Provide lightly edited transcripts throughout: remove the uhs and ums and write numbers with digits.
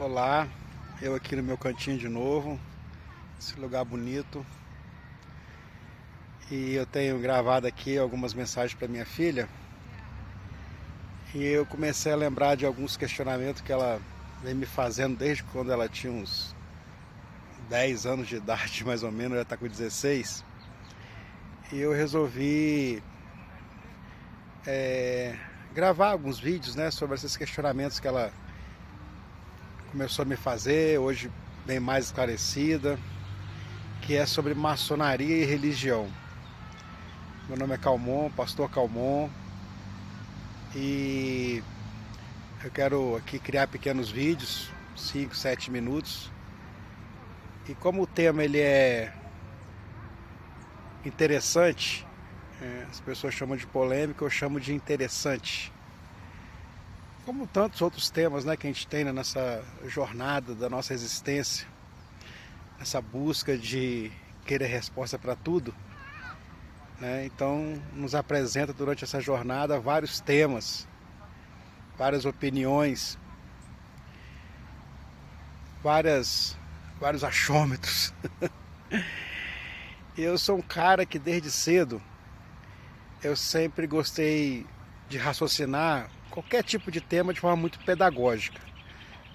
Olá, eu aqui no meu cantinho de novo, esse lugar bonito. E eu tenho gravado aqui algumas mensagens para minha filha. E eu comecei a lembrar de alguns questionamentos que ela vem me fazendo desde quando ela tinha uns 10 anos de idade, mais ou menos, já está com 16. E eu resolvi gravar alguns vídeos, né, sobre esses questionamentos que ela começou a me fazer, hoje bem mais esclarecida, que é sobre maçonaria e religião. Meu nome é Calmon, pastor Calmon, e eu quero aqui criar pequenos vídeos, 5, 7 minutos. E como o tema ele é interessante, as pessoas chamam de polêmica, eu chamo de interessante. Como tantos outros temas, né, que a gente tem nessa jornada da nossa existência, essa busca de querer resposta para tudo, né? Então nos apresenta durante essa jornada vários temas, várias opiniões, vários achômetros. Eu sou um cara que desde cedo eu sempre gostei de raciocinar qualquer tipo de tema de forma muito pedagógica.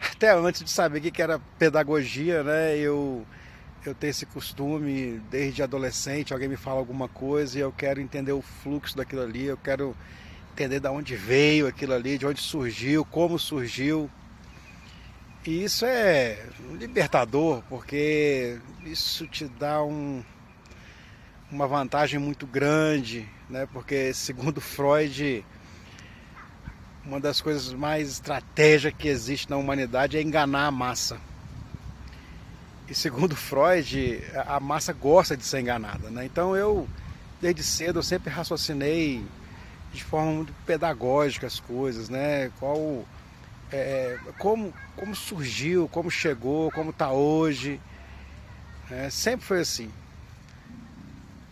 Até antes de saber o que era pedagogia, né? Eu tenho esse costume desde adolescente, alguém me fala alguma coisa e eu quero entender o fluxo daquilo ali, eu quero entender de onde veio aquilo ali, de onde surgiu, como surgiu. E isso é libertador, porque isso te dá uma vantagem muito grande, né? Porque segundo Freud, uma das coisas mais estratégicas que existe na humanidade é enganar a massa. E segundo Freud, a massa gosta de ser enganada, né? Então desde cedo, eu sempre raciocinei de forma muito pedagógica as coisas, né? Como surgiu, como chegou, como está hoje. Sempre foi assim.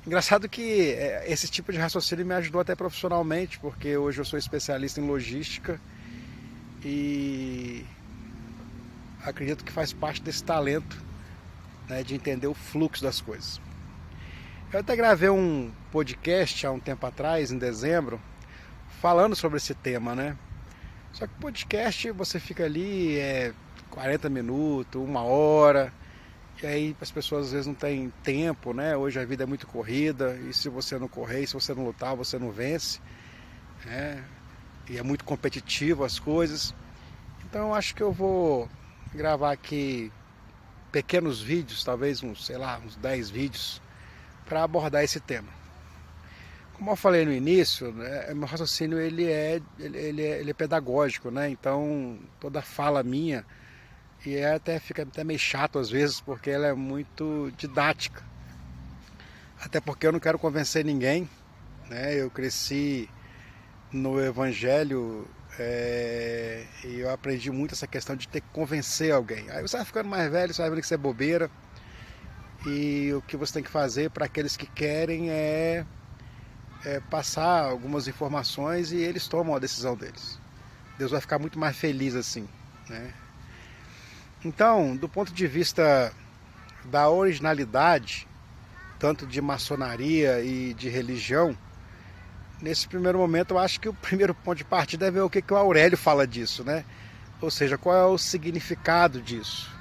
Engraçado que esse tipo de raciocínio me ajudou até profissionalmente, porque hoje eu sou especialista em logística e acredito que faz parte desse talento, né, de entender o fluxo das coisas. Eu até gravei um podcast há um tempo atrás, em dezembro, falando sobre esse tema, né? Só que podcast você fica ali 40 minutos, uma hora, e aí as pessoas às vezes não têm tempo, né? Hoje a vida é muito corrida, e se você não correr, se você não lutar, você não vence, né? E é muito competitivo as coisas. Então eu acho que eu vou gravar aqui pequenos vídeos, talvez uns 10 vídeos, para abordar esse tema. Como eu falei no início, né, meu raciocínio ele é pedagógico, né? Então toda fala minha fica até meio chato às vezes, porque ela é muito didática. Até porque eu não quero convencer ninguém, né? Eu cresci no Evangelho e eu aprendi muito essa questão de ter que convencer alguém. Aí você vai ficando mais velho, você vai vendo que isso é bobeira. E o que você tem que fazer para aqueles que querem é passar algumas informações e eles tomam a decisão deles. Deus vai ficar muito mais feliz assim, né? Então, do ponto de vista da originalidade, tanto de maçonaria e de religião, nesse primeiro momento eu acho que o primeiro ponto de partida é ver o que o Aurélio fala disso, né? Ou seja, qual é o significado disso.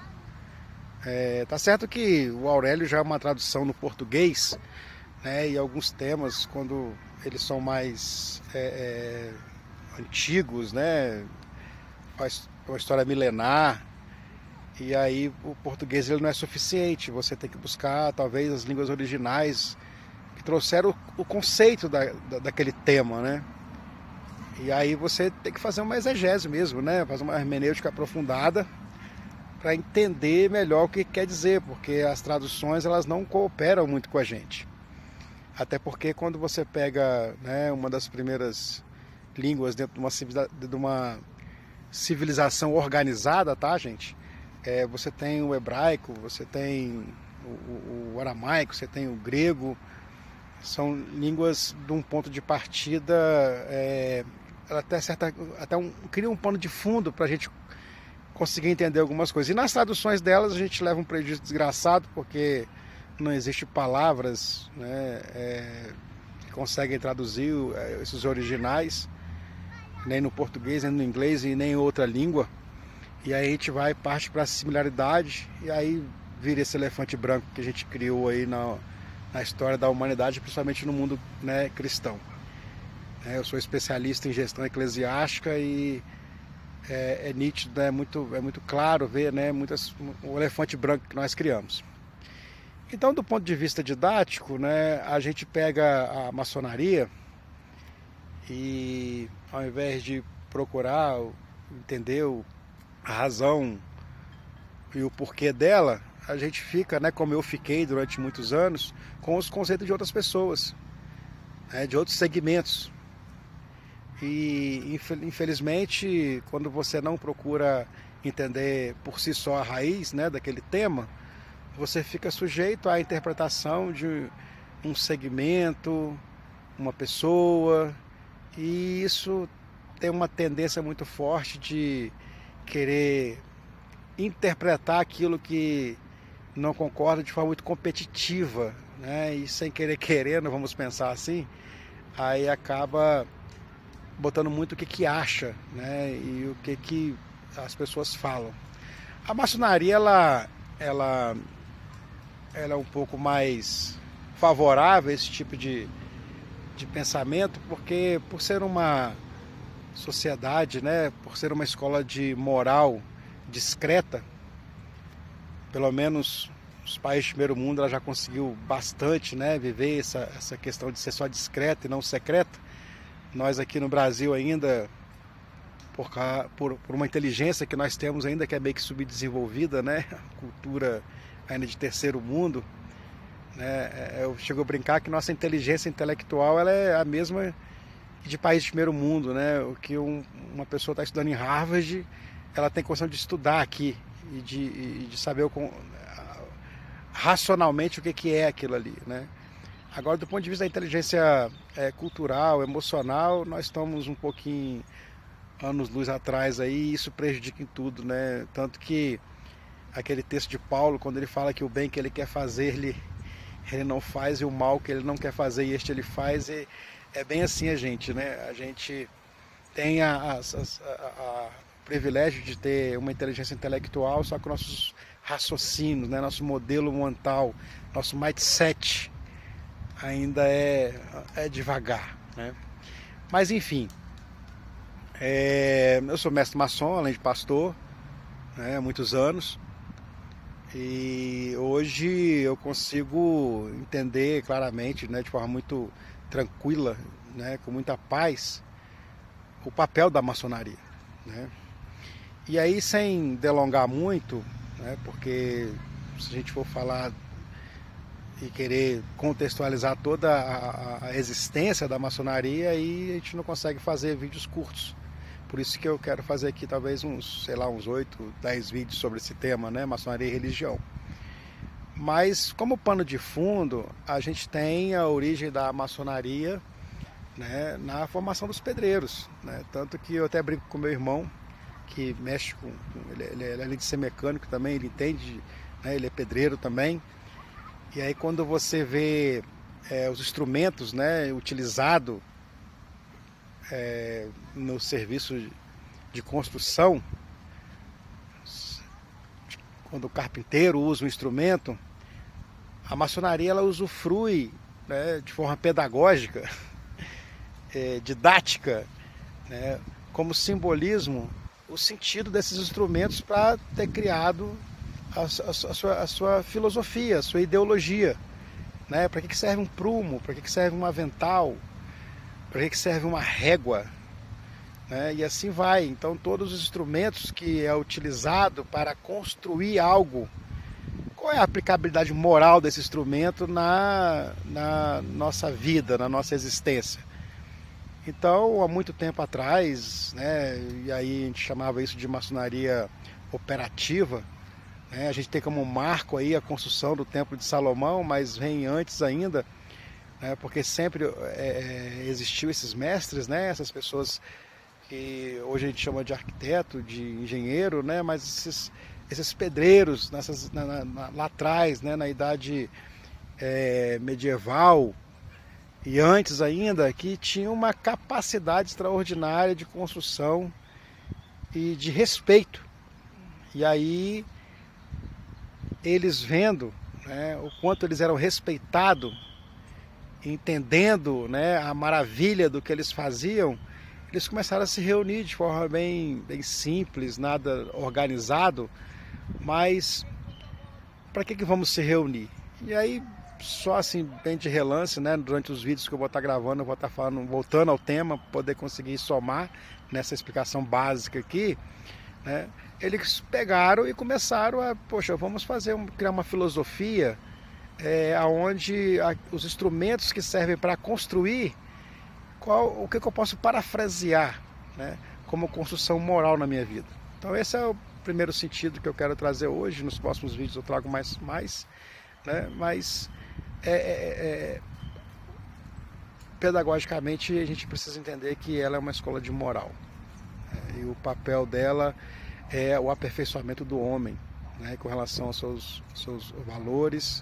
Tá certo que o Aurélio já é uma tradução no português, né? E alguns temas, quando eles são mais antigos, né? Uma história milenar, e aí o português ele não é suficiente, você tem que buscar talvez as línguas originais que trouxeram o conceito daquele tema, né? E aí você tem que fazer uma exegese mesmo, né? Fazer uma hermenêutica aprofundada para entender melhor o que quer dizer, porque as traduções elas não cooperam muito com a gente. Até porque quando você pega, né, uma das primeiras línguas dentro de uma civilização organizada, tá, gente? Você tem o hebraico, você tem o aramaico, você tem o grego. São línguas de um ponto de partida, ela cria um pano de fundo para a gente conseguir entender algumas coisas. E nas traduções delas a gente leva um prejuízo desgraçado, porque não existe palavras, né, que conseguem traduzir esses originais, nem no português, nem no inglês e nem em outra língua. E aí a gente parte para a similaridade e aí vira esse elefante branco que a gente criou aí na história da humanidade, principalmente no mundo, né, cristão. Eu sou especialista em gestão eclesiástica e é nítido, é muito claro ver, né, o elefante branco que nós criamos. Então, do ponto de vista didático, né, a gente pega a maçonaria e, ao invés de procurar entender a razão e o porquê dela, a gente fica, né, como eu fiquei durante muitos anos, com os conceitos de outras pessoas, né, de outros segmentos. E infelizmente, quando você não procura entender por si só a raiz, né, daquele tema, você fica sujeito à interpretação de um segmento, uma pessoa, e isso tem uma tendência muito forte de querer interpretar aquilo que não concorda de forma muito competitiva, né? E sem querendo, vamos pensar assim, aí acaba botando muito o que acha, né? E o que as pessoas falam. A maçonaria ela é um pouco mais favorável a esse tipo de pensamento, porque por ser uma sociedade, né, por ser uma escola de moral discreta, pelo menos os países do primeiro mundo ela já conseguiu bastante, né, viver essa questão de ser só discreta e não secreta. Nós aqui no Brasil ainda, por uma inteligência que nós temos ainda, que é meio que subdesenvolvida, né, cultura ainda de terceiro mundo, né, eu chego a brincar que nossa inteligência intelectual ela é a mesma de países de primeiro mundo, né, o que uma pessoa está estudando em Harvard, ela tem condição de estudar aqui e de saber racionalmente o que é aquilo ali, né. Agora, do ponto de vista da inteligência cultural, emocional, nós estamos um pouquinho anos-luz atrás aí, e isso prejudica em tudo, né? Tanto que aquele texto de Paulo, quando ele fala que o bem que ele quer fazer, ele não faz, e o mal que ele não quer fazer, e ele faz, é bem assim a gente, né? A gente tem o privilégio de ter uma inteligência intelectual, só que nossos raciocínios, né? Nosso modelo mental, nosso mindset ainda é devagar, né? Mas enfim, eu sou mestre maçom, além de pastor, né, há muitos anos, e hoje eu consigo entender claramente, né, de forma muito tranquila, né, com muita paz, o papel da maçonaria, né? E aí, sem delongar muito, né, porque se a gente for falar e querer contextualizar toda a existência da maçonaria, aí a gente não consegue fazer vídeos curtos. Por isso que eu quero fazer aqui talvez uns 8, 10 vídeos sobre esse tema, né, maçonaria e religião. Mas como pano de fundo, a gente tem a origem da maçonaria, né, na formação dos pedreiros, né? Tanto que eu até brinco com meu irmão, que mexe ele além de ser mecânico também, ele entende, né, ele é pedreiro também. E aí quando você vê os instrumentos, né, utilizados no serviço de construção, quando o carpinteiro usa um instrumento, a maçonaria ela usufrui, né, de forma pedagógica, didática, né, como simbolismo, o sentido desses instrumentos para ter criado a sua filosofia, a sua ideologia, né? Para que serve um prumo? Para que serve um avental? Para que serve uma régua? Né? E assim vai. Então todos os instrumentos que é utilizado para construir algo, qual é a aplicabilidade moral desse instrumento na nossa vida, na nossa existência? Então, há muito tempo atrás, né, e aí a gente chamava isso de maçonaria operativa, né, a gente tem como marco aí a construção do Templo de Salomão, mas vem antes ainda, né, porque sempre existiu esses mestres, né, essas pessoas que hoje a gente chama de arquiteto, de engenheiro, né? Mas esses pedreiros lá atrás, né? Na idade medieval e antes ainda, que tinham uma capacidade extraordinária de construção e de respeito. E aí eles vendo, né, o quanto eles eram respeitados, entendendo, né, a maravilha do que eles faziam, eles começaram a se reunir de forma bem simples, nada organizado, mas para que vamos se reunir? E aí, só assim, bem de relance, né, durante os vídeos que eu vou estar gravando, eu vou estar falando, voltando ao tema, poder conseguir somar nessa explicação básica aqui, né? Eles pegaram e começaram a, poxa, vamos criar uma filosofia onde os instrumentos que servem para construir, o que eu posso parafrasear, né, como construção moral na minha vida. Então esse é o primeiro sentido que eu quero trazer hoje. Nos próximos vídeos eu trago mais, né, mas pedagogicamente a gente precisa entender que ela é uma escola de moral, e o papel dela é o aperfeiçoamento do homem, né, com relação aos seus valores.